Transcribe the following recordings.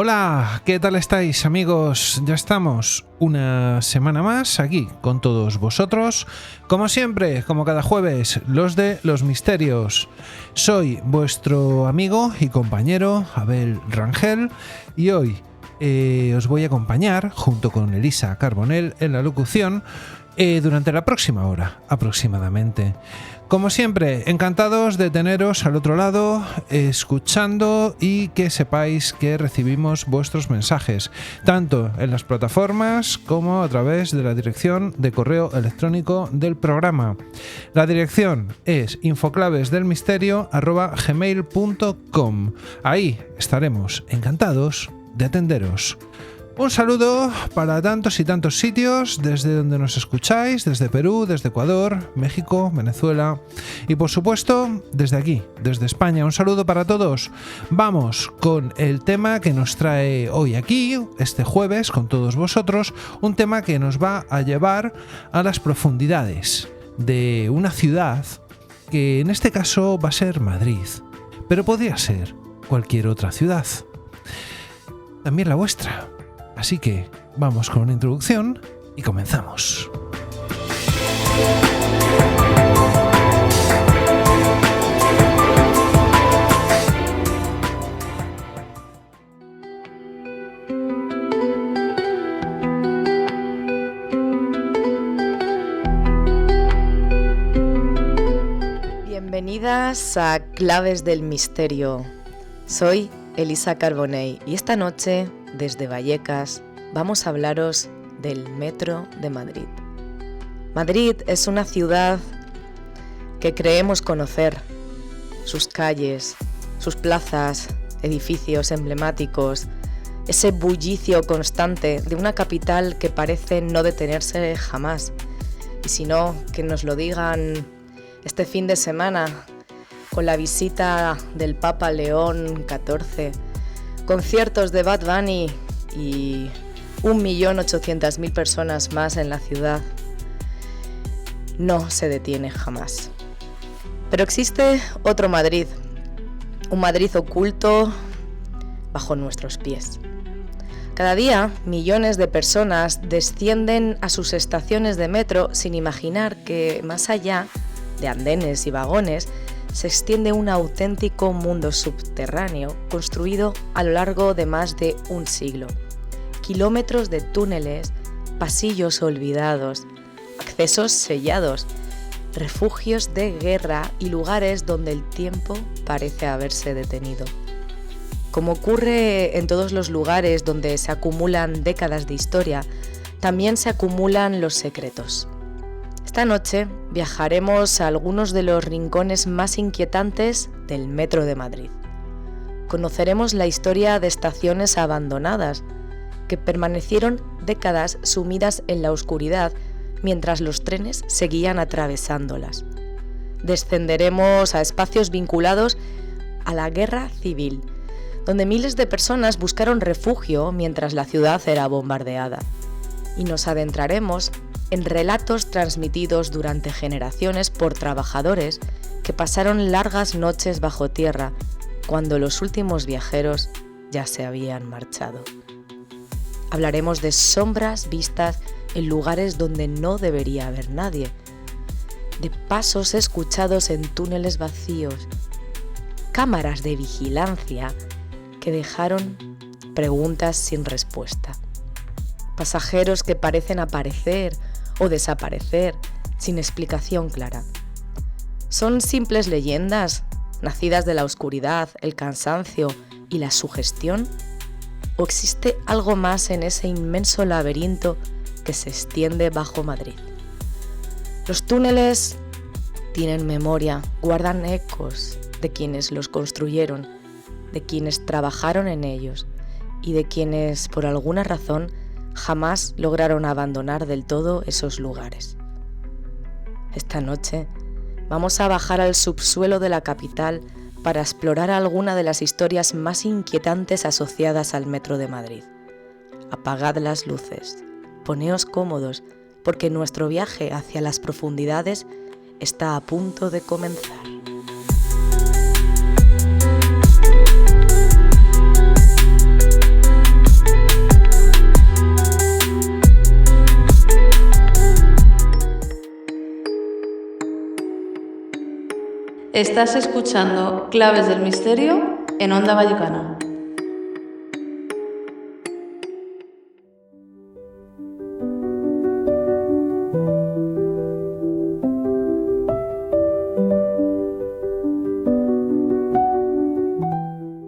Hola, ¿qué tal estáis, amigos? Ya estamos una semana más aquí con todos vosotros. Como siempre, como cada jueves, los de los misterios. Soy vuestro amigo y compañero Abel Rangel y hoy os voy a acompañar junto con Elisa Carbonell en la locución durante la próxima hora aproximadamente. Como siempre, encantados de teneros al otro lado, escuchando, y que sepáis que recibimos vuestros mensajes, tanto en las plataformas como a través de la dirección de correo electrónico del programa. La dirección es infoclavesdelmisterio@gmail.com. Ahí estaremos encantados de atenderos. Un saludo para tantos y tantos sitios desde donde nos escucháis, desde Perú, desde Ecuador, México, Venezuela y por supuesto desde aquí, desde España. Un saludo para todos. Vamos con el tema que nos trae hoy aquí, este jueves, con todos vosotros, un tema que nos va a llevar a las profundidades de una ciudad que en este caso va a ser Madrid, pero podría ser cualquier otra ciudad, también la vuestra. Así que vamos con una introducción y comenzamos. Bienvenidas a Claves del Misterio. Soy Elisa Carbonell y esta noche, desde Vallecas, vamos a hablaros del Metro de Madrid. Madrid es una ciudad que creemos conocer. Sus calles, sus plazas, edificios emblemáticos, ese bullicio constante de una capital que parece no detenerse jamás. Y si no, que nos lo digan este fin de semana, con la visita del Papa León XIV, conciertos de Bad Bunny y 1.800.000 personas más en la ciudad. No se detiene jamás. Pero existe otro Madrid, un Madrid oculto bajo nuestros pies. Cada día, millones de personas descienden a sus estaciones de metro sin imaginar que más allá de andenes y vagones se extiende un auténtico mundo subterráneo construido a lo largo de más de un siglo. Kilómetros de túneles, pasillos olvidados, accesos sellados, refugios de guerra y lugares donde el tiempo parece haberse detenido. Como ocurre en todos los lugares donde se acumulan décadas de historia, también se acumulan los secretos. Esta noche viajaremos a algunos de los rincones más inquietantes del Metro de Madrid. Conoceremos la historia de estaciones abandonadas que permanecieron décadas sumidas en la oscuridad mientras los trenes seguían atravesándolas. Descenderemos a espacios vinculados a la guerra civil, donde miles de personas buscaron refugio mientras la ciudad era bombardeada. Y nos adentraremos en relatos transmitidos durante generaciones por trabajadores que pasaron largas noches bajo tierra cuando los últimos viajeros ya se habían marchado. Hablaremos de sombras vistas en lugares donde no debería haber nadie, de pasos escuchados en túneles vacíos, cámaras de vigilancia que dejaron preguntas sin respuesta, pasajeros que parecen aparecer o desaparecer sin explicación clara. ¿Son simples leyendas, nacidas de la oscuridad, el cansancio y la sugestión? ¿O existe algo más en ese inmenso laberinto que se extiende bajo Madrid? Los túneles tienen memoria, guardan ecos de quienes los construyeron, de quienes trabajaron en ellos y de quienes, por alguna razón, jamás lograron abandonar del todo esos lugares. Esta noche vamos a bajar al subsuelo de la capital para explorar alguna de las historias más inquietantes asociadas al Metro de Madrid. Apagad las luces, poneos cómodos, porque nuestro viaje hacia las profundidades está a punto de comenzar. Estás escuchando Claves del Misterio en Onda Vallecana.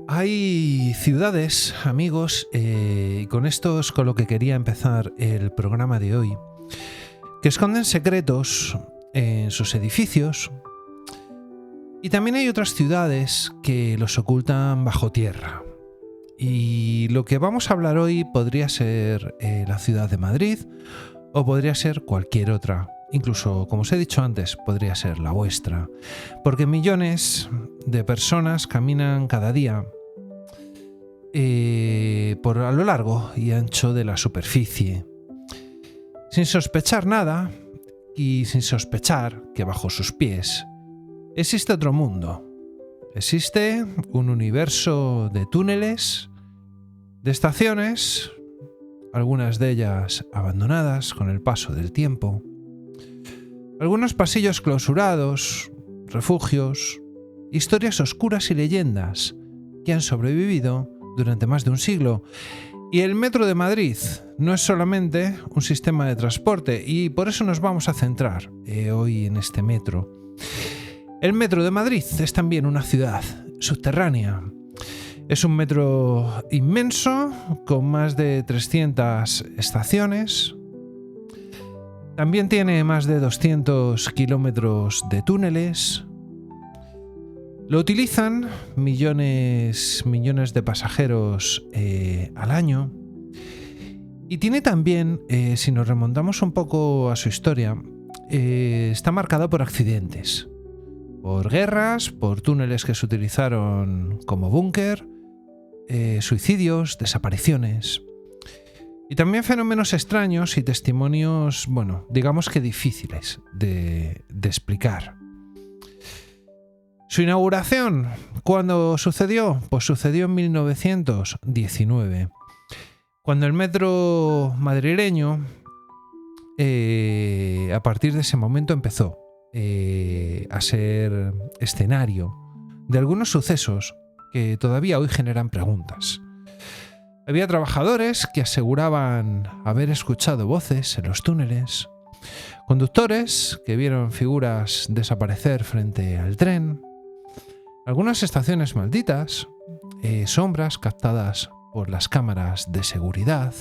Hay ciudades, amigos, y con esto es con lo que quería empezar el programa de hoy, que esconden secretos en sus edificios, y también hay otras ciudades que los ocultan bajo tierra. Y lo que vamos a hablar hoy podría ser la ciudad de Madrid o podría ser cualquier otra. Incluso, como os he dicho antes, podría ser la vuestra. Porque millones de personas caminan cada día a lo largo y ancho de la superficie, sin sospechar nada y sin sospechar que bajo sus pies existe otro mundo. Existe un universo de túneles, de estaciones, algunas de ellas abandonadas con el paso del tiempo, algunos pasillos clausurados, refugios, historias oscuras y leyendas que han sobrevivido durante más de un siglo. Y el Metro de Madrid no es solamente un sistema de transporte, y por eso nos vamos a centrar hoy en este metro. El Metro de Madrid es también una ciudad subterránea. Es un metro inmenso con más de 300 estaciones. También tiene más de 200 kilómetros de túneles. Lo utilizan millones de pasajeros al año. Y tiene también, si nos remontamos un poco a su historia, está marcado por accidentes. Por guerras, por túneles que se utilizaron como búnker, suicidios, desapariciones. Y también fenómenos extraños y testimonios, bueno, digamos que difíciles de explicar. Su inauguración, ¿cuándo sucedió? Pues sucedió en 1919, cuando el metro madrileño, a partir de ese momento empezó a ser escenario de algunos sucesos que todavía hoy generan preguntas. Había trabajadores que aseguraban haber escuchado voces en los túneles, conductores que vieron figuras desaparecer frente al tren, algunas estaciones malditas, sombras captadas por las cámaras de seguridad.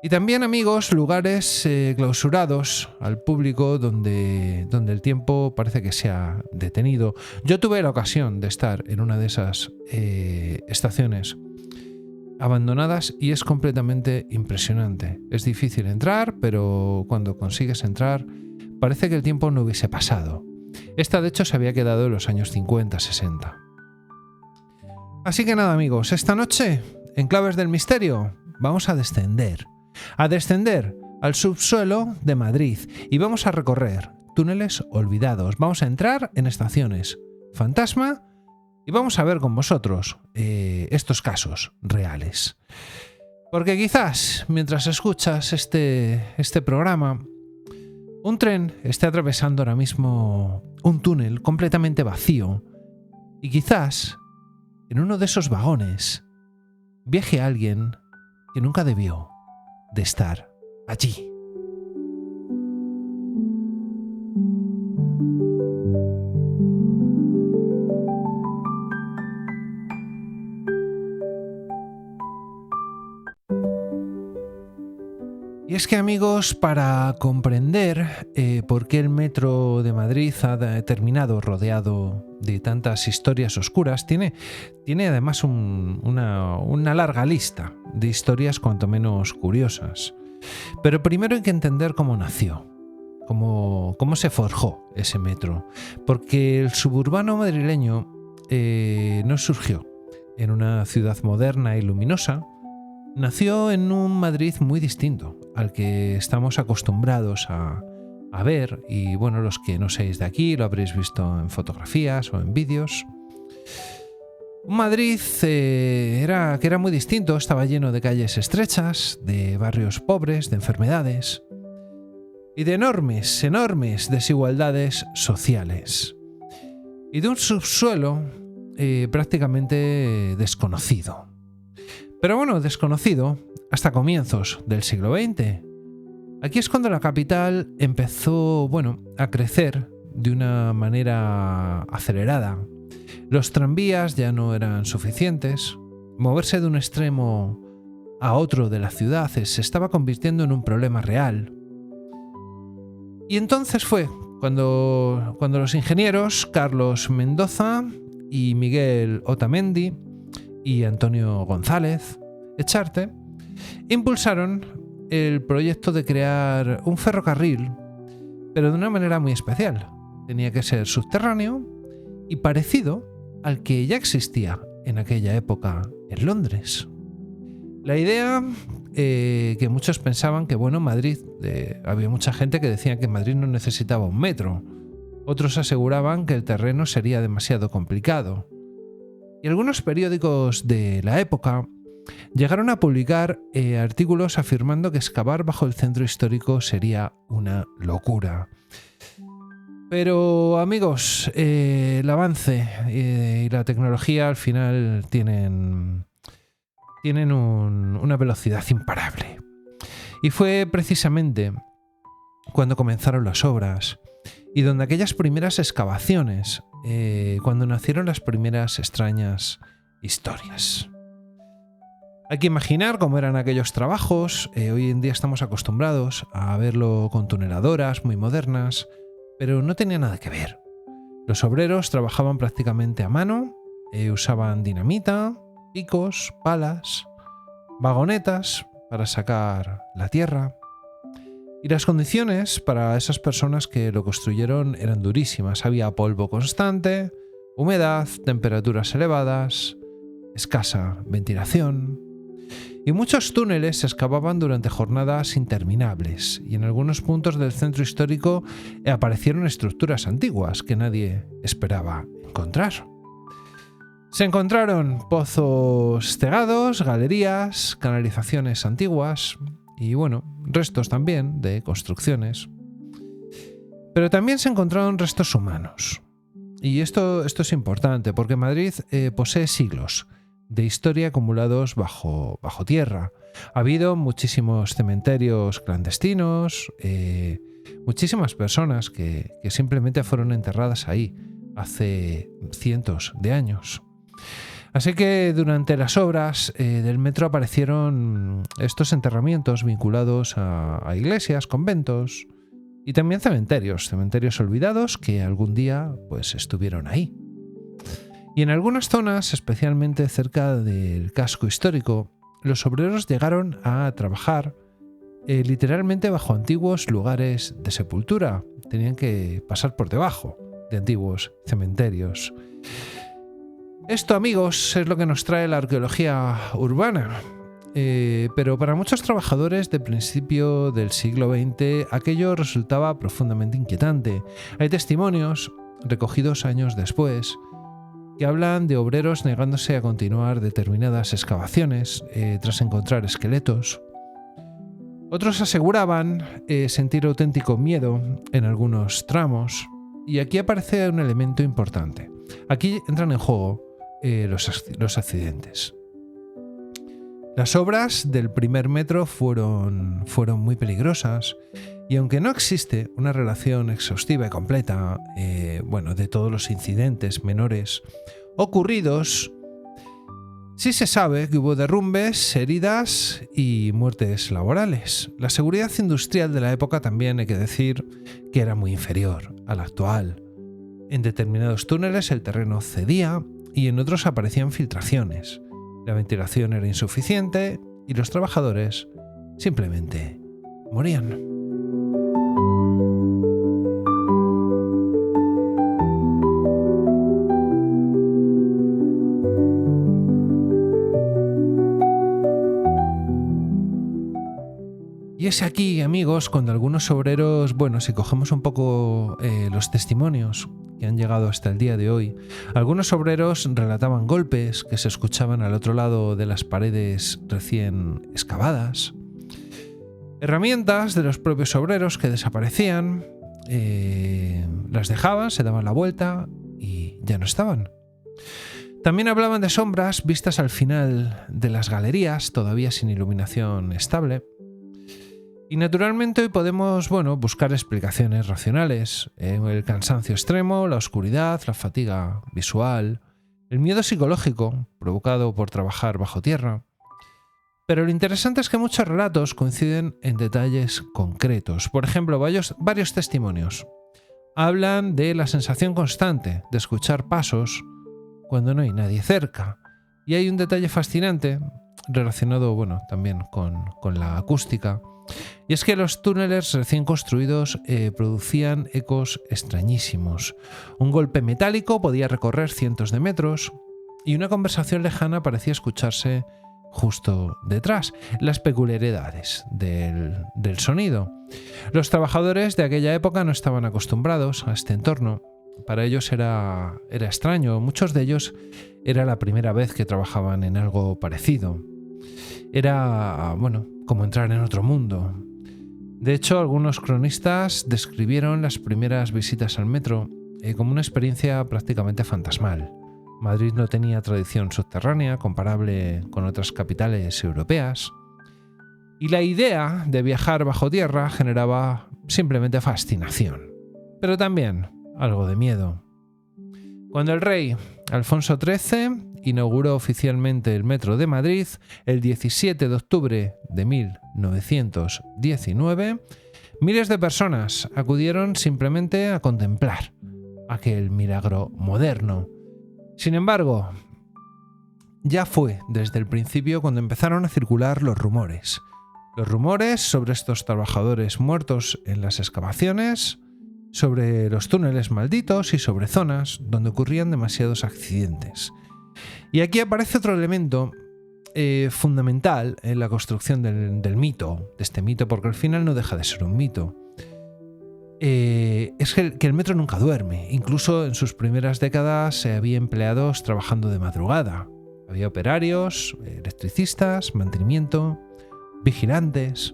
Y también, amigos, lugares clausurados al público donde el tiempo parece que se ha detenido. Yo tuve la ocasión de estar en una de esas estaciones abandonadas y es completamente impresionante. Es difícil entrar, pero cuando consigues entrar parece que el tiempo no hubiese pasado. Esta, de hecho, se había quedado en los años 50, 60. Así que nada, amigos, esta noche, en Claves del Misterio, vamos a descender al subsuelo de Madrid y vamos a recorrer túneles olvidados. Vamos a entrar en estaciones fantasma y vamos a ver con vosotros estos casos reales. Porque quizás, mientras escuchas este programa, un tren esté atravesando ahora mismo un túnel completamente vacío y quizás en uno de esos vagones viaje alguien que nunca debió de estar allí. Y es que, amigos, para comprender por qué el Metro de Madrid ha terminado rodeado de tantas historias oscuras, tiene además una larga lista de historias cuanto menos curiosas. Pero primero hay que entender cómo nació, cómo se forjó ese metro. Porque el suburbano madrileño no surgió en una ciudad moderna y luminosa. Nació en un Madrid muy distinto al que estamos acostumbrados a ver, y bueno, los que no seáis de aquí lo habréis visto en fotografías o en vídeos. Un Madrid que era muy distinto, estaba lleno de calles estrechas, de barrios pobres, de enfermedades y de enormes desigualdades sociales. y de un subsuelo prácticamente desconocido. Pero bueno, desconocido hasta comienzos del siglo XX. Aquí es cuando la capital empezó, a crecer de una manera acelerada. Los tranvías ya no eran suficientes. Moverse de un extremo a otro de la ciudad se estaba convirtiendo en un problema real. Y entonces fue cuando los ingenieros Carlos Mendoza y Miguel Otamendi y Antonio González Echarte impulsaron el proyecto de crear un ferrocarril, pero de una manera muy especial. Tenía que ser subterráneo y parecido al que ya existía en aquella época en Londres. La idea que muchos pensaban que, Madrid, había mucha gente que decía que Madrid no necesitaba un metro. Otros aseguraban que el terreno sería demasiado complicado. Y algunos periódicos de la época llegaron a publicar artículos afirmando que excavar bajo el centro histórico sería una locura. Pero amigos, el avance y la tecnología al final tienen una velocidad imparable. Y fue precisamente cuando comenzaron las obras y donde aquellas primeras excavaciones, cuando nacieron las primeras extrañas historias. Hay que imaginar cómo eran aquellos trabajos. Hoy en día estamos acostumbrados a verlo con tuneladoras muy modernas, pero no tenía nada que ver. Los obreros trabajaban prácticamente a mano, usaban dinamita, picos, palas, vagonetas para sacar la tierra. Y las condiciones para esas personas que lo construyeron eran durísimas. Había polvo constante, humedad, temperaturas elevadas, escasa ventilación. Y muchos túneles se excavaban durante jornadas interminables, y en algunos puntos del centro histórico aparecieron estructuras antiguas que nadie esperaba encontrar. Se encontraron pozos cegados, galerías, canalizaciones antiguas y, restos también de construcciones. Pero también se encontraron restos humanos. Y esto es importante porque Madrid posee siglos de historia acumulados bajo tierra. Ha habido muchísimos cementerios clandestinos, muchísimas personas que simplemente fueron enterradas ahí hace cientos de años. Así que durante las obras del metro aparecieron estos enterramientos vinculados a iglesias, conventos y también cementerios olvidados que algún día estuvieron ahí. Y en algunas zonas, especialmente cerca del casco histórico, los obreros llegaron a trabajar literalmente bajo antiguos lugares de sepultura. Tenían que pasar por debajo de antiguos cementerios. Esto, amigos, es lo que nos trae la arqueología urbana. Pero para muchos trabajadores de principio del siglo XX aquello resultaba profundamente inquietante. Hay testimonios recogidos años después que hablan de obreros negándose a continuar determinadas excavaciones tras encontrar esqueletos. Otros aseguraban sentir auténtico miedo en algunos tramos. Y aquí aparece un elemento importante. Aquí entran en juego los accidentes. Las obras del primer metro fueron muy peligrosas y aunque no existe una relación exhaustiva y completa de todos los incidentes menores ocurridos, sí se sabe que hubo derrumbes, heridas y muertes laborales. La seguridad industrial de la época también hay que decir que era muy inferior a la actual. En determinados túneles el terreno cedía y en otros aparecían filtraciones. La ventilación era insuficiente y los trabajadores simplemente morían. Y es aquí, amigos, cuando algunos obreros, si cogemos un poco los testimonios que han llegado hasta el día de hoy, algunos obreros relataban golpes que se escuchaban al otro lado de las paredes recién excavadas, herramientas de los propios obreros que desaparecían, las dejaban, se daban la vuelta y ya no estaban. También hablaban de sombras vistas al final de las galerías, todavía sin iluminación estable. Y naturalmente hoy podemos, buscar explicaciones racionales. El cansancio extremo, la oscuridad, la fatiga visual, el miedo psicológico provocado por trabajar bajo tierra. Pero lo interesante es que muchos relatos coinciden en detalles concretos. Por ejemplo, varios testimonios hablan de la sensación constante de escuchar pasos cuando no hay nadie cerca. Y hay un detalle fascinante relacionado también con la acústica. Y es que los túneles recién construidos producían ecos extrañísimos. Un golpe metálico podía recorrer cientos de metros y una conversación lejana parecía escucharse justo detrás. Las peculiaridades del sonido. Los trabajadores de aquella época no estaban acostumbrados a este entorno. Para ellos era extraño. Muchos de ellos era la primera vez que trabajaban en algo parecido. Era, como entrar en otro mundo. De hecho, algunos cronistas describieron las primeras visitas al metro como una experiencia prácticamente fantasmal. Madrid no tenía tradición subterránea comparable con otras capitales europeas. Y la idea de viajar bajo tierra generaba simplemente fascinación. Pero también algo de miedo. Cuando el rey Alfonso XIII inauguró oficialmente el Metro de Madrid el 17 de octubre de 1919, miles de personas acudieron simplemente a contemplar aquel milagro moderno. Sin embargo, ya fue desde el principio cuando empezaron a circular los rumores. Los rumores sobre estos trabajadores muertos en las excavaciones, sobre los túneles malditos y sobre zonas donde ocurrían demasiados accidentes. Y aquí aparece otro elemento fundamental en la construcción del mito, de este mito, porque al final no deja de ser un mito. Es que el metro nunca duerme. Incluso en sus primeras décadas había empleados trabajando de madrugada. Había operarios, electricistas, mantenimiento, vigilantes,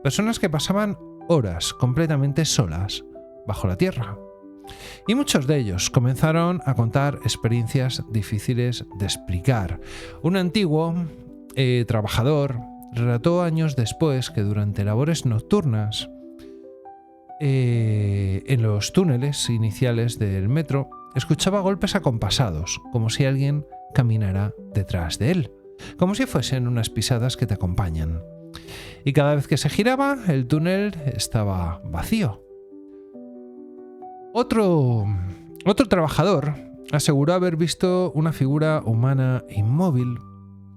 personas que pasaban horas completamente solas bajo la tierra. Y muchos de ellos comenzaron a contar experiencias difíciles de explicar. Un antiguo trabajador relató años después que durante labores nocturnas en los túneles iniciales del metro escuchaba golpes acompasados, como si alguien caminara detrás de él, como si fuesen unas pisadas que te acompañan. Y cada vez que se giraba, el túnel estaba vacío. Otro trabajador aseguró haber visto una figura humana inmóvil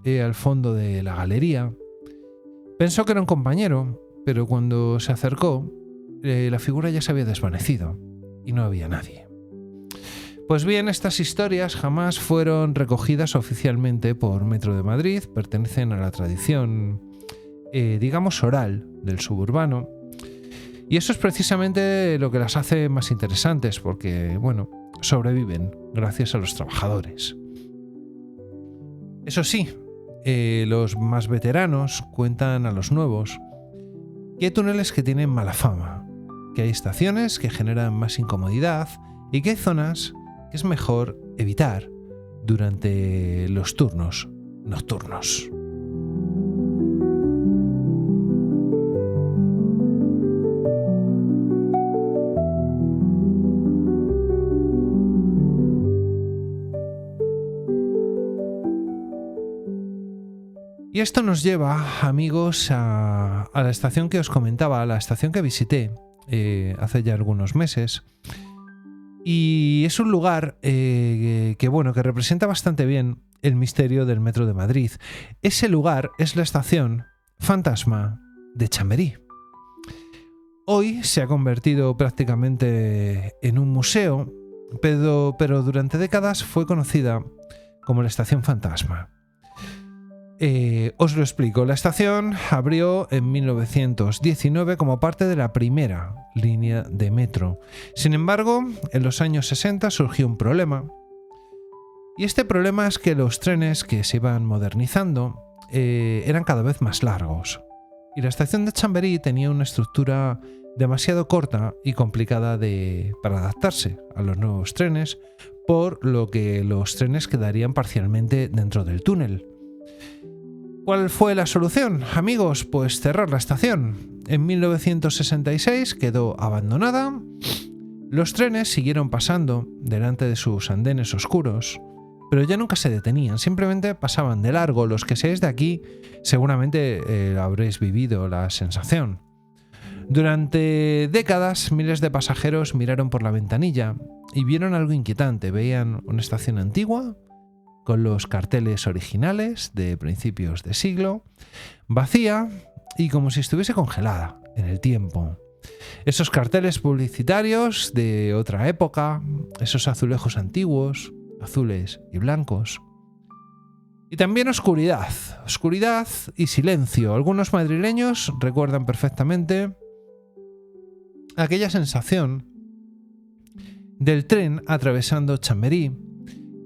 al fondo de la galería. Pensó que era un compañero, pero cuando se acercó, la figura ya se había desvanecido y no había nadie. Pues bien, estas historias jamás fueron recogidas oficialmente por Metro de Madrid, pertenecen a la tradición, oral del suburbano. Y eso es precisamente lo que las hace más interesantes, porque, sobreviven gracias a los trabajadores. Eso sí, los más veteranos cuentan a los nuevos que hay túneles que tienen mala fama, que hay estaciones que generan más incomodidad y que hay zonas que es mejor evitar durante los turnos nocturnos. Y esto nos lleva, amigos, a la estación que os comentaba, a la estación que visité hace ya algunos meses. Y es un lugar que representa bastante bien el misterio del Metro de Madrid. Ese lugar es la estación fantasma de Chamberí. Hoy se ha convertido prácticamente en un museo, pero durante décadas fue conocida como la estación fantasma. Os lo explico. La estación abrió en 1919 como parte de la primera línea de metro. Sin embargo, en los años 60 surgió un problema. Y este problema es que los trenes que se iban modernizando eran cada vez más largos. Y la estación de Chamberí tenía una estructura demasiado corta y complicada para adaptarse a los nuevos trenes, por lo que los trenes quedarían parcialmente dentro del túnel. ¿Cuál fue la solución, amigos? Pues cerrar la estación. En 1966 quedó abandonada. Los trenes siguieron pasando delante de sus andenes oscuros, pero ya nunca se detenían, simplemente pasaban de largo. Los que seáis de aquí seguramente habréis vivido la sensación. Durante décadas, miles de pasajeros miraron por la ventanilla y vieron algo inquietante. Veían una estación antigua, con los carteles originales de principios de siglo, vacía y como si estuviese congelada en el tiempo. Esos carteles publicitarios de otra época, esos azulejos antiguos, azules y blancos. Y también oscuridad y silencio. Algunos madrileños recuerdan perfectamente aquella sensación del tren atravesando Chamberí,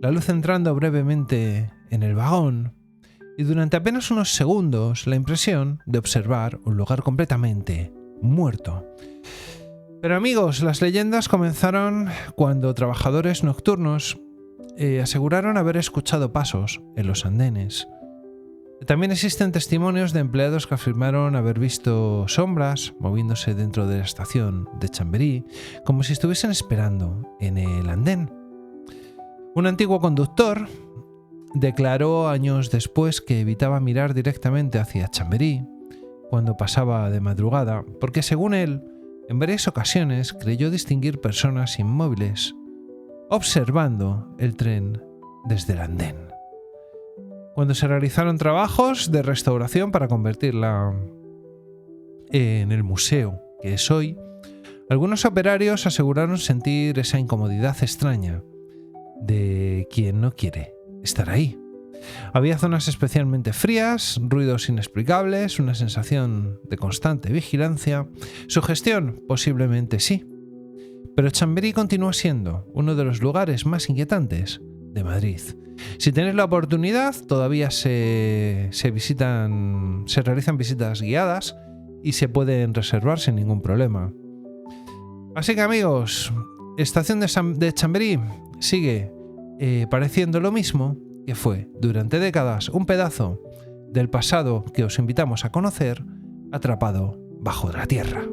la luz entrando brevemente en el vagón y durante apenas unos segundos la impresión de observar un lugar completamente muerto. Pero amigos, las leyendas comenzaron cuando trabajadores nocturnos aseguraron haber escuchado pasos en los andenes. También existen testimonios de empleados que afirmaron haber visto sombras moviéndose dentro de la estación de Chamberí, como si estuviesen esperando en el andén. Un antiguo conductor declaró años después que evitaba mirar directamente hacia Chamberí cuando pasaba de madrugada, porque según él, en varias ocasiones creyó distinguir personas inmóviles observando el tren desde el andén. Cuando se realizaron trabajos de restauración para convertirla en el museo que es hoy, algunos operarios aseguraron sentir esa incomodidad extraña de quien no quiere estar ahí. Había zonas especialmente frías, ruidos inexplicables, una sensación de constante vigilancia. Sugestión, posiblemente sí. Pero Chamberí continúa siendo uno de los lugares más inquietantes de Madrid. Si tenéis la oportunidad, todavía se realizan visitas guiadas y se pueden reservar sin ningún problema. Así que amigos, estación de Chamberí sigue pareciendo lo mismo que fue durante décadas un pedazo del pasado que os invitamos a conocer, atrapado bajo la tierra.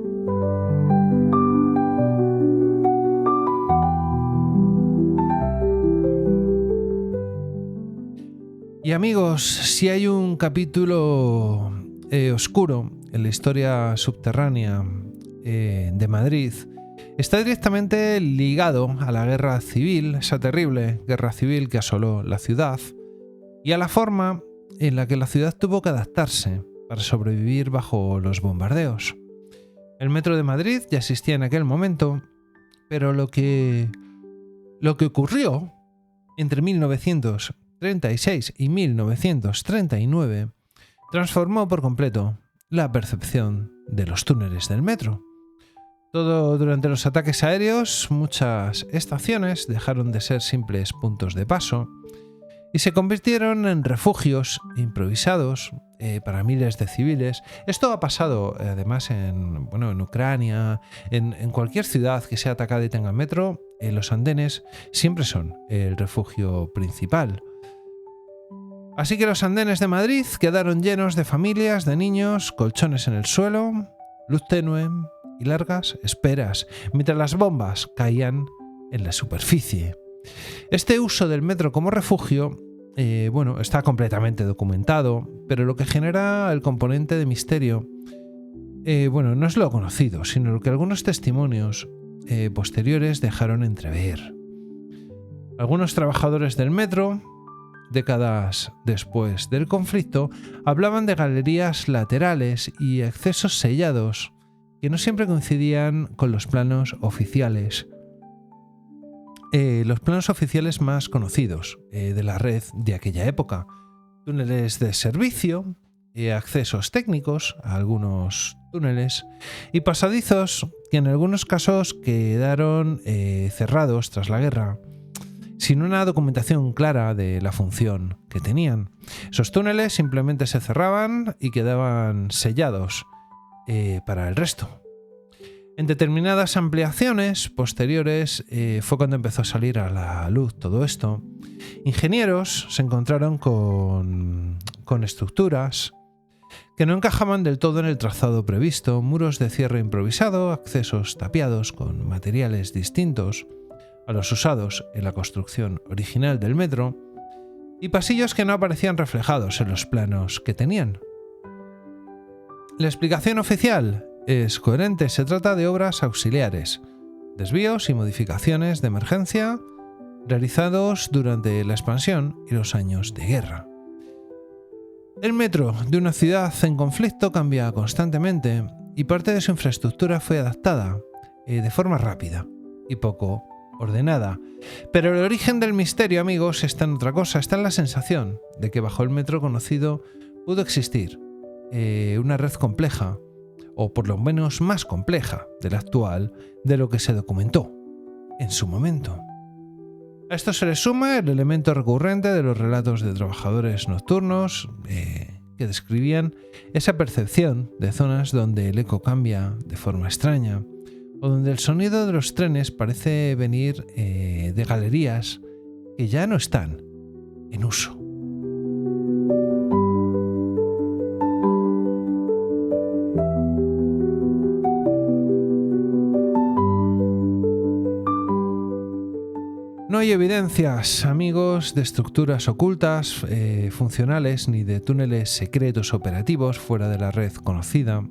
Y amigos, si hay un capítulo oscuro en la historia subterránea de Madrid, está directamente ligado a la guerra civil, esa terrible guerra civil que asoló la ciudad, y a la forma en la que la ciudad tuvo que adaptarse para sobrevivir bajo los bombardeos. El metro de Madrid ya existía en aquel momento, pero lo que ocurrió entre 1936 y 1939 transformó por completo la percepción de los túneles del metro. Todo durante los ataques aéreos, muchas estaciones dejaron de ser simples puntos de paso y se convirtieron en refugios improvisados para miles de civiles. Esto ha pasado además en Ucrania, en cualquier ciudad que sea atacada y tenga metro, los andenes siempre son el refugio principal. Así que los andenes de Madrid quedaron llenos de familias, de niños, colchones en el suelo, luz tenue y largas esperas, mientras las bombas caían en la superficie. Este uso del metro como refugio, está completamente documentado, pero lo que genera el componente de misterio, no es lo conocido, sino lo que algunos testimonios posteriores dejaron entrever. Algunos trabajadores del metro, décadas después del conflicto, hablaban de galerías laterales y accesos sellados que no siempre coincidían con los planos oficiales. Los planos oficiales más conocidos de la red de aquella época. Túneles de servicio, accesos técnicos a algunos túneles y pasadizos que en algunos casos quedaron cerrados tras la guerra, sin una documentación clara de la función que tenían. Esos túneles simplemente se cerraban y quedaban sellados para el resto. En determinadas ampliaciones posteriores fue cuando empezó a salir a la luz todo esto. Ingenieros se encontraron con estructuras que no encajaban del todo en el trazado previsto, muros de cierre improvisado, accesos tapiados con materiales distintos a los usados en la construcción original del metro y pasillos que no aparecían reflejados en los planos que tenían. La explicación oficial es coherente, se trata de obras auxiliares, desvíos y modificaciones de emergencia realizados durante la expansión y los años de guerra. El metro de una ciudad en conflicto cambia constantemente y parte de su infraestructura fue adaptada de forma rápida y poco ordenada. Pero el origen del misterio, amigos, está en otra cosa, está en la sensación de que bajo el metro conocido pudo existir una red compleja, o por lo menos más compleja de la actual, de lo que se documentó en su momento. A esto se le suma el elemento recurrente de los relatos de trabajadores nocturnos que describían esa percepción de zonas donde el eco cambia de forma extraña o donde el sonido de los trenes parece venir de galerías que ya no están en uso. No hay evidencias, amigos, de estructuras ocultas, funcionales, ni de túneles secretos operativos fuera de la red conocida.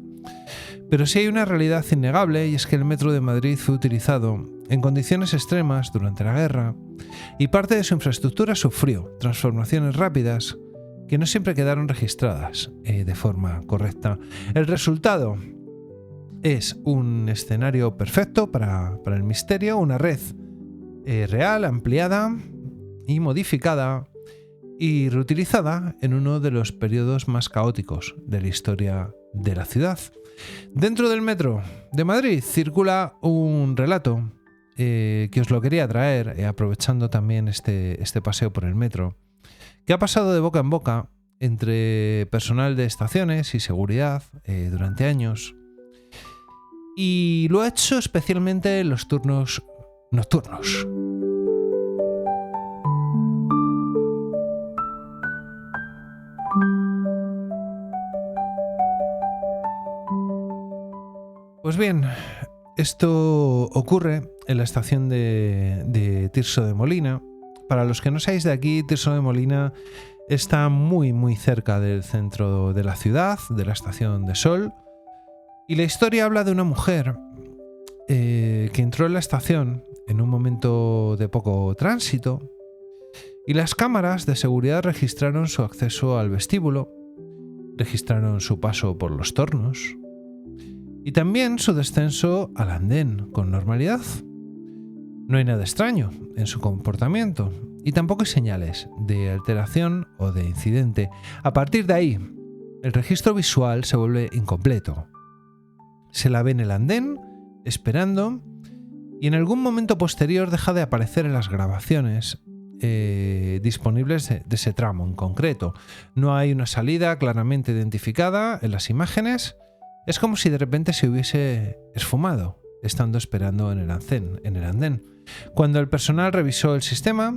Pero sí hay una realidad innegable, y es que el metro de Madrid fue utilizado en condiciones extremas durante la guerra, y parte de su infraestructura sufrió transformaciones rápidas que no siempre quedaron registradas de forma correcta. El resultado es un escenario perfecto para el misterio, una red real, ampliada y modificada y reutilizada en uno de los periodos más caóticos de la historia de la ciudad. Dentro del metro de Madrid circula un relato que os lo quería traer, aprovechando también este paseo por el metro, que ha pasado de boca en boca entre personal de estaciones y seguridad durante años, y lo ha hecho especialmente en los turnos nocturnos. Pues bien, esto ocurre en la estación de Tirso de Molina. Para los que no seáis de aquí, Tirso de Molina está muy muy cerca del centro de la ciudad, de la estación de Sol, y la historia habla de una mujer que entró en la estación en un momento de poco tránsito, y las cámaras de seguridad registraron su acceso al vestíbulo, registraron su paso por los tornos y también su descenso al andén con normalidad. No hay nada extraño en su comportamiento y tampoco hay señales de alteración o de incidente. A partir de ahí, el registro visual se vuelve incompleto. Se la ve en el andén, esperando, y en algún momento posterior deja de aparecer en las grabaciones disponibles de ese tramo en concreto. No hay una salida claramente identificada en las imágenes. Es como si de repente se hubiese esfumado, estando esperando en el andén. Cuando el personal revisó el sistema,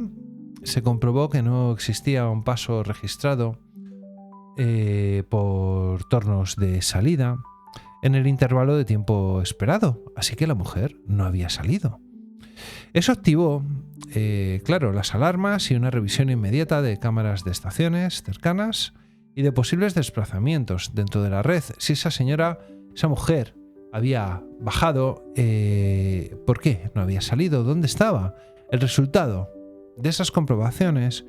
se comprobó que no existía un paso registrado por tornos de salida en el intervalo de tiempo esperado, así que la mujer no había salido. Eso activó, las alarmas y una revisión inmediata de cámaras de estaciones cercanas y de posibles desplazamientos dentro de la red. Si esa mujer había bajado, ¿por qué no había salido? ¿Dónde estaba? El resultado de esas comprobaciones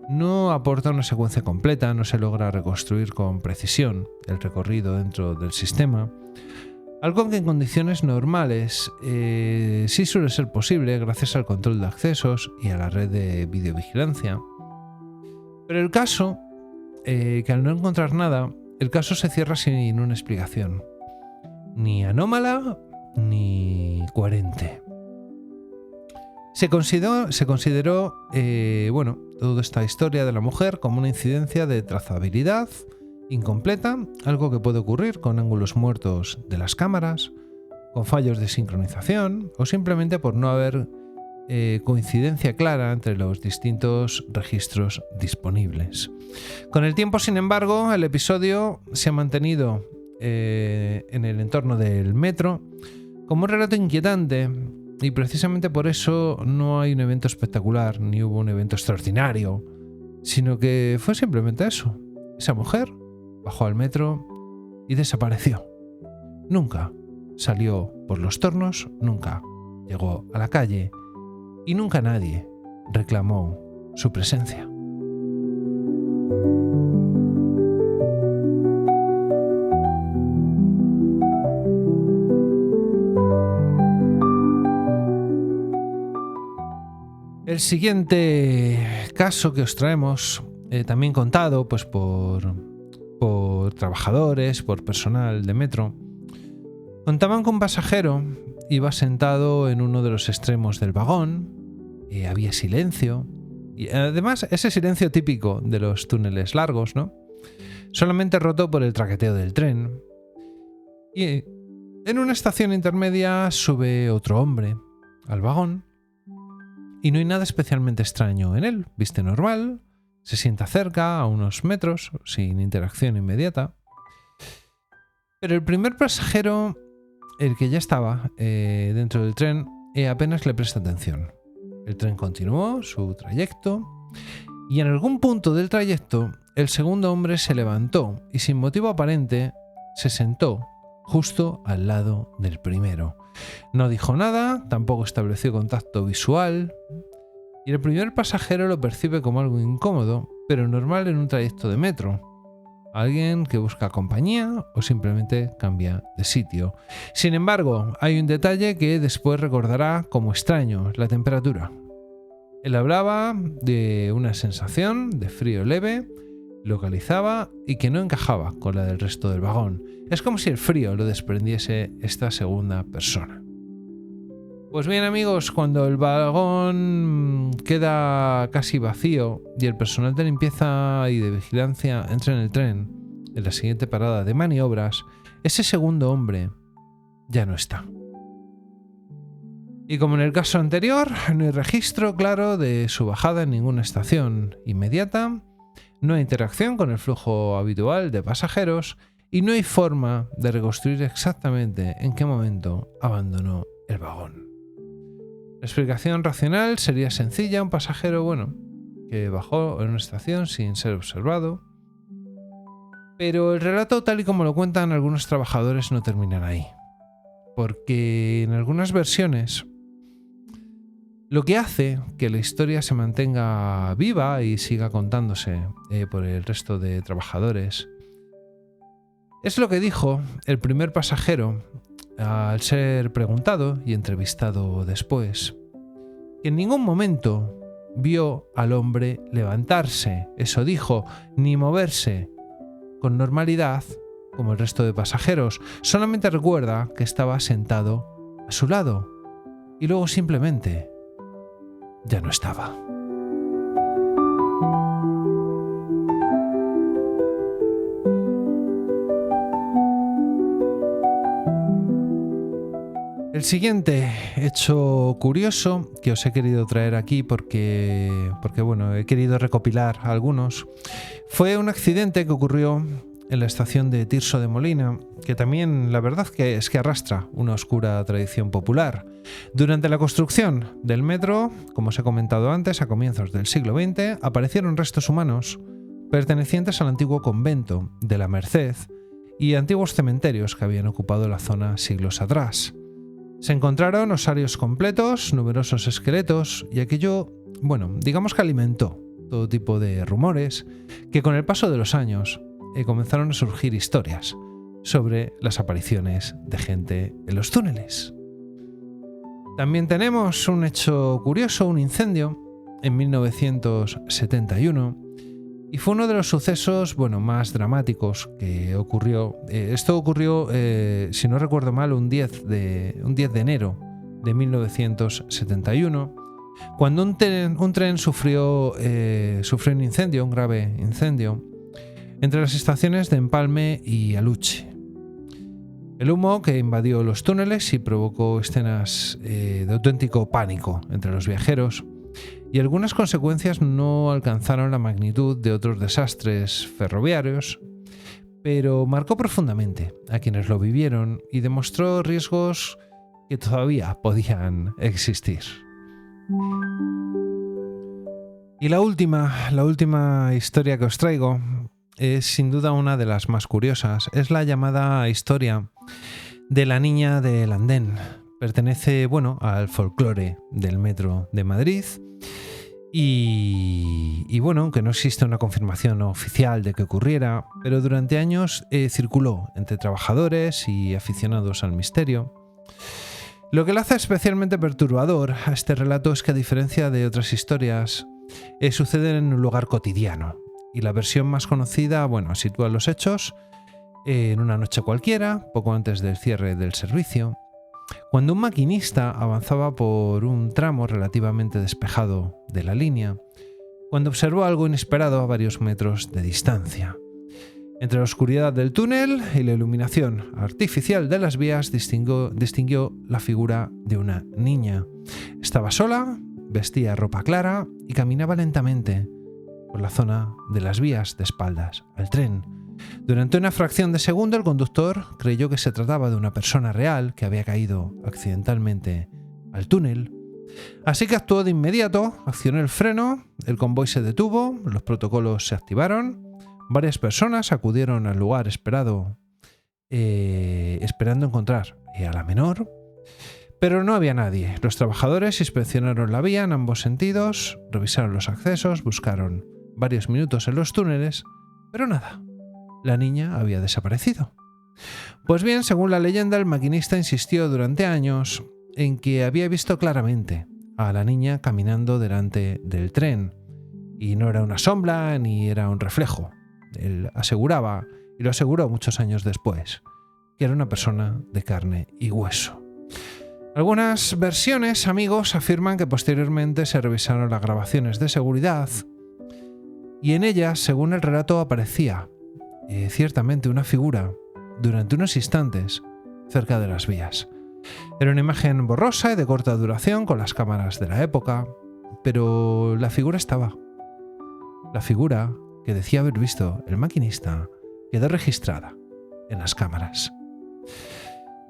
no aporta una secuencia completa, no se logra reconstruir con precisión el recorrido dentro del sistema, algo que en condiciones normales sí suele ser posible gracias al control de accesos y a la red de videovigilancia. Pero el caso, que al no encontrar nada, el caso se cierra sin una explicación, ni anómala ni coherente. Se consideró toda esta historia de la mujer como una incidencia de trazabilidad incompleta, algo que puede ocurrir con ángulos muertos de las cámaras, con fallos de sincronización o simplemente por no haber coincidencia clara entre los distintos registros disponibles. Con el tiempo, sin embargo, el episodio se ha mantenido en el entorno del metro como un relato inquietante, y precisamente por eso no hay un evento espectacular ni hubo un evento extraordinario, sino que fue simplemente eso. Esa mujer bajó al metro y desapareció. Nunca salió por los tornos, nunca llegó a la calle y nunca nadie reclamó su presencia. El siguiente caso que os traemos, también contado pues por trabajadores, por personal de metro, contaban que un pasajero iba sentado en uno de los extremos del vagón, había silencio, y además ese silencio típico de los túneles largos, ¿no? Solamente roto por el traqueteo del tren. Y en una estación intermedia sube otro hombre al vagón, y no hay nada especialmente extraño en él. Viste normal, se sienta cerca, a unos metros, sin interacción inmediata. Pero el primer pasajero, el que ya estaba dentro del tren, apenas le presta atención. El tren continuó su trayecto y en algún punto del trayecto el segundo hombre se levantó y sin motivo aparente se sentó justo al lado del primero. No dijo nada, tampoco estableció contacto visual y el primer pasajero lo percibe como algo incómodo, pero normal en un trayecto de metro. Alguien que busca compañía o simplemente cambia de sitio. Sin embargo, hay un detalle que después recordará como extraño: la temperatura. Él hablaba de una sensación de frío leve, localizaba y que no encajaba con la del resto del vagón. Es como si el frío lo desprendiese esta segunda persona. Pues bien, amigos, cuando el vagón queda casi vacío y el personal de limpieza y de vigilancia entra en el tren, en la siguiente parada de maniobras, ese segundo hombre ya no está. Y como en el caso anterior, no hay registro claro de su bajada en ninguna estación inmediata, no hay interacción con el flujo habitual de pasajeros y no hay forma de reconstruir exactamente en qué momento abandonó el vagón. La explicación racional sería sencilla: un pasajero, que bajó en una estación sin ser observado. Pero el relato, tal y como lo cuentan algunos trabajadores, no termina ahí. Porque en algunas versiones, lo que hace que la historia se mantenga viva y siga contándose por el resto de trabajadores es lo que dijo el primer pasajero al ser preguntado y entrevistado después, que en ningún momento vio al hombre levantarse, eso dijo, ni moverse con normalidad como el resto de pasajeros. Solamente recuerda que estaba sentado a su lado y luego simplemente ya no estaba. El siguiente hecho curioso que os he querido traer aquí porque he querido recopilar algunos, fue un accidente que ocurrió en la estación de Tirso de Molina, que también la verdad que es que arrastra una oscura tradición popular. Durante la construcción del metro, como os he comentado antes, a comienzos del siglo XX, aparecieron restos humanos pertenecientes al antiguo convento de la Merced y antiguos cementerios que habían ocupado la zona siglos atrás. Se encontraron osarios completos, numerosos esqueletos, y aquello, digamos que alimentó todo tipo de rumores que con el paso de los años comenzaron a surgir historias sobre las apariciones de gente en los túneles. También tenemos un hecho curioso, un incendio en 1971, y fue uno de los sucesos más dramáticos que ocurrió. Esto ocurrió, si no recuerdo mal, un 10 de enero de 1971, cuando un tren sufrió un incendio, un grave incendio, entre las estaciones de Empalme y Aluche. El humo que invadió los túneles y provocó escenas de auténtico pánico entre los viajeros, y algunas consecuencias no alcanzaron la magnitud de otros desastres ferroviarios, pero marcó profundamente a quienes lo vivieron y demostró riesgos que todavía podían existir. Y la última historia que os traigo es sin duda una de las más curiosas. Es la llamada historia de la niña del andén. Pertenece, al folclore del metro de Madrid. Y aunque no existe una confirmación oficial de que ocurriera, pero durante años circuló entre trabajadores y aficionados al misterio. Lo que lo hace especialmente perturbador a este relato es que, a diferencia de otras historias, sucede en un lugar cotidiano. Y la versión más conocida, sitúa los hechos en una noche cualquiera, poco antes del cierre del servicio, cuando un maquinista avanzaba por un tramo relativamente despejado de la línea, cuando observó algo inesperado a varios metros de distancia. Entre la oscuridad del túnel y la iluminación artificial de las vías distinguió la figura de una niña. Estaba sola, vestía ropa clara y caminaba lentamente por la zona de las vías de espaldas al tren. Durante una fracción de segundo, el conductor creyó que se trataba de una persona real que había caído accidentalmente al túnel. Así que actuó de inmediato, accionó el freno, el convoy se detuvo, los protocolos se activaron, varias personas acudieron al lugar esperando encontrar a la menor, pero no había nadie. Los trabajadores inspeccionaron la vía en ambos sentidos, revisaron los accesos, buscaron varios minutos en los túneles, pero nada. La niña había desaparecido. Pues bien, según la leyenda, el maquinista insistió durante años en que había visto claramente a la niña caminando delante del tren, y no era una sombra ni era un reflejo. Él aseguraba, y lo aseguró muchos años después, que era una persona de carne y hueso. Algunas versiones, amigos, afirman que posteriormente se revisaron las grabaciones de seguridad y en ellas, según el relato, aparecía ciertamente una figura durante unos instantes cerca de las vías. Era una imagen borrosa y de corta duración con las cámaras de la época, pero la figura estaba. La figura que decía haber visto el maquinista quedó registrada en las cámaras.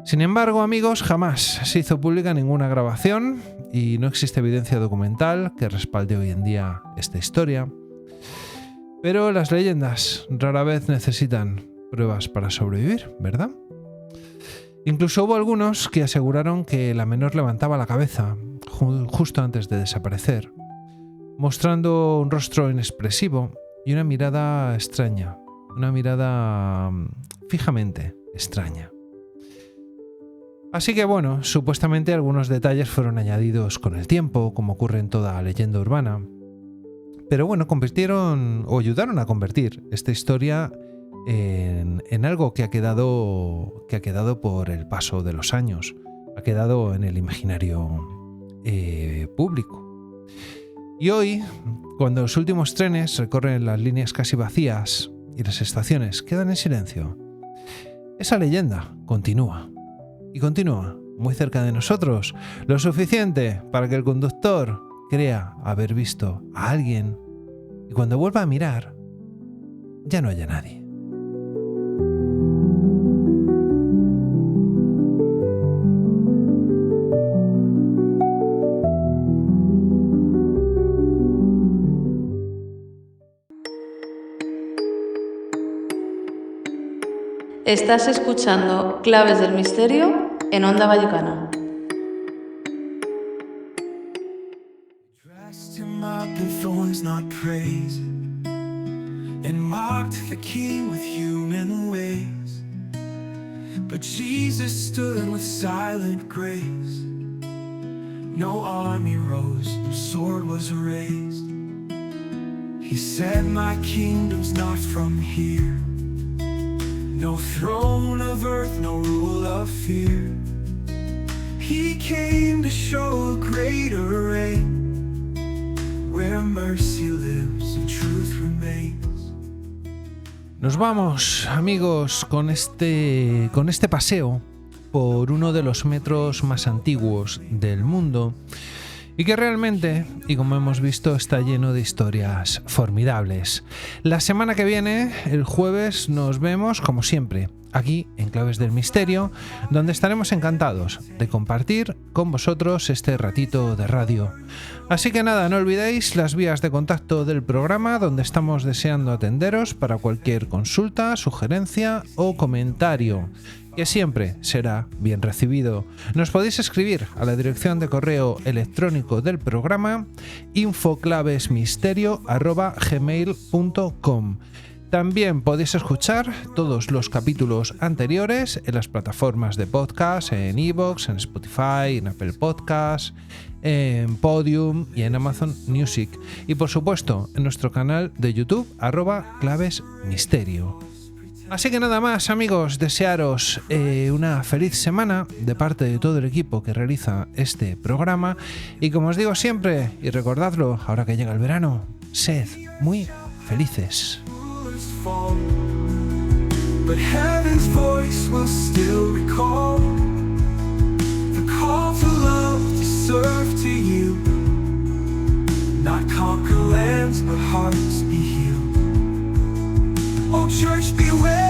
Sin embargo, amigos, jamás se hizo pública ninguna grabación y no existe evidencia documental que respalde hoy en día esta historia. Pero las leyendas rara vez necesitan pruebas para sobrevivir, ¿verdad? Incluso hubo algunos que aseguraron que la menor levantaba la cabeza justo antes de desaparecer, mostrando un rostro inexpresivo y una mirada extraña, una mirada fijamente extraña. Así que supuestamente algunos detalles fueron añadidos con el tiempo, como ocurre en toda leyenda urbana. Pero convirtieron o ayudaron a convertir esta historia en algo que ha quedado por el paso de los años, ha quedado en el imaginario público. Y hoy, cuando los últimos trenes recorren las líneas casi vacías y las estaciones quedan en silencio, esa leyenda continúa. Y continúa muy cerca de nosotros, lo suficiente para que el conductor crea haber visto a alguien y cuando vuelva a mirar, ya no haya nadie. Estás escuchando Claves del Misterio en Onda Vallecana. Not praise, and mocked the king with human ways, but Jesus stood with silent grace. No army rose, no sword was raised. He said, my kingdom's not from here, no throne of earth, no rule of fear. He came to show a greater reign, where mercy lives and truth remains. Nos vamos, amigos, con este paseo por uno de los metros más antiguos del mundo y que realmente, y como hemos visto, está lleno de historias formidables. La semana que viene, el jueves, nos vemos, como siempre, aquí en Claves del Misterio, donde estaremos encantados de compartir con vosotros este ratito de radio. Así que nada, no olvidéis las vías de contacto del programa, donde estamos deseando atenderos para cualquier consulta, sugerencia o comentario, que siempre será bien recibido. Nos podéis escribir a la dirección de correo electrónico del programa infoclavesmisterio@gmail.com. También podéis escuchar todos los capítulos anteriores en las plataformas de podcast, en iVoox, en Spotify, en Apple Podcasts, en Podium y en Amazon Music. Y por supuesto en nuestro canal de YouTube @clavesmisterio. Así que nada más, amigos, desearos una feliz semana de parte de todo el equipo que realiza este programa. Y como os digo siempre, y recordadlo, ahora que llega el verano, sed muy felices. But heaven's voice will still recall the call to love, to serve to you, not conquer lands but hearts be healed. Oh church, beware.